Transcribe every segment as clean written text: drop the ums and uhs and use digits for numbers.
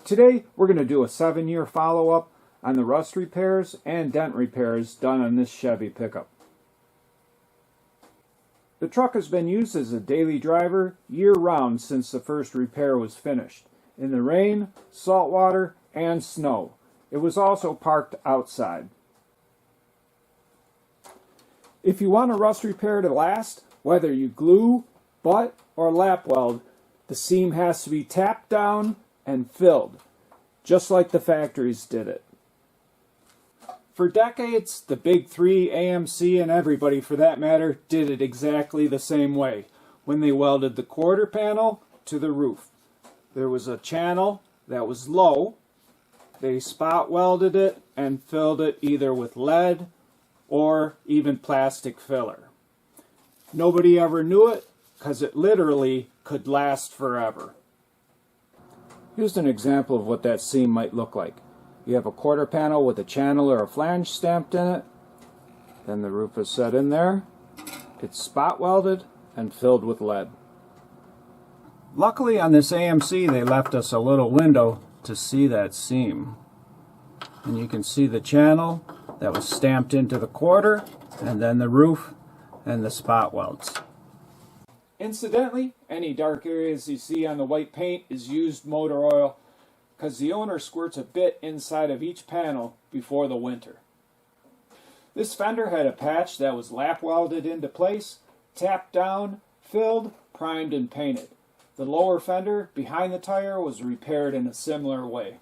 Today we're going to do a 7-year follow-up on the rust repairs and dent repairs done on this Chevy pickup. The truck has been used as a daily driver year-round since the first repair was finished, in the rain, salt water, and snow. It was also parked outside. If you want a rust repair to last, whether you glue, butt, or lap weld, the seam has to be tapped down and filled, just like the factories did it. For decades, the big three, AMC and everybody for that matter, did it exactly the same way when they welded the quarter panel to the roof. There was a channel that was low. They spot welded it and filled it either with lead or even plastic filler. Nobody ever knew it because it literally could last forever. Here's an example of what that seam might look like. You have a quarter panel with a channel or a flange stamped in it. Then the roof is set in there. It's spot welded and filled with lead. Luckily on this AMC they left us a little window to see that seam. And you can see the channel that was stamped into the quarter, and then the roof and the spot welds. Incidentally, any dark areas you see on the white paint is used motor oil, because the owner squirts a bit inside of each panel before the winter. This fender had a patch that was lap welded into place, tapped down, filled, primed, and painted. The lower fender behind the tire was repaired in a similar way.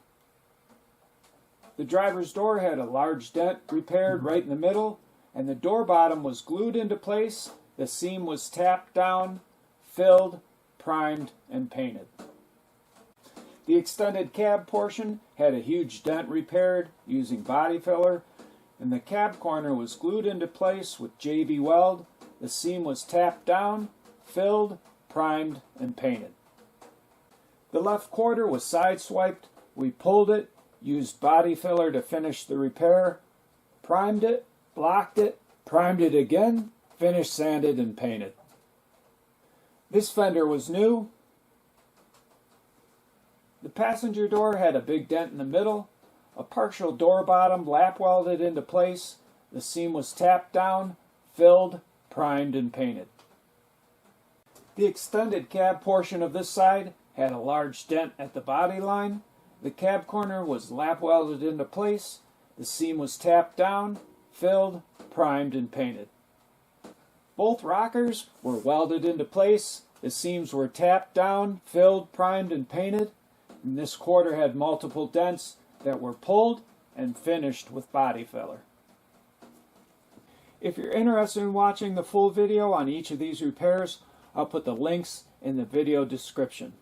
The driver's door had a large dent repaired right in the middle, and the door bottom was glued into place. The seam was tapped down, filled, primed, and painted. The extended cab portion had a huge dent repaired using body filler, and the cab corner was glued into place with JB weld. The seam was tapped down, filled, primed, and painted. The left quarter was sideswiped. We pulled it, used body filler to finish the repair, primed it, blocked it, primed it again, finished, sanded, and painted. This fender was new. The passenger door had a big dent in the middle, a partial door bottom lap welded into place. The seam was tapped down, filled, primed, and painted. The extended cab portion of this side had a large dent at the body line. The cab corner was lap welded into place. The seam was tapped down, filled, primed, and painted. Both rockers were welded into place. The seams were tapped down, filled, primed, and painted. And this quarter had multiple dents that were pulled and finished with body filler. If you're interested in watching the full video on each of these repairs, I'll put the links in the video description.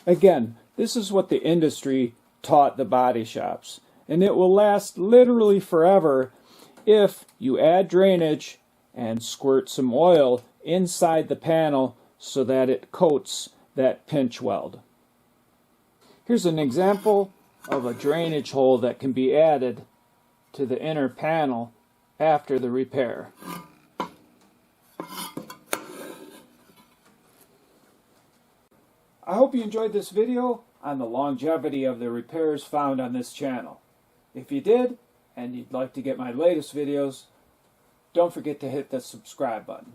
Again, this is what the industry taught the body shops, and it will last literally forever if you add drainage and squirt some oil inside the panel so that it coats that pinch weld. Here's an example of a drainage hole that can be added to the inner panel after the repair. I hope you enjoyed this video on the longevity of the repairs found on this channel. If you did, and you'd like to get my latest videos, don't forget to hit the subscribe button.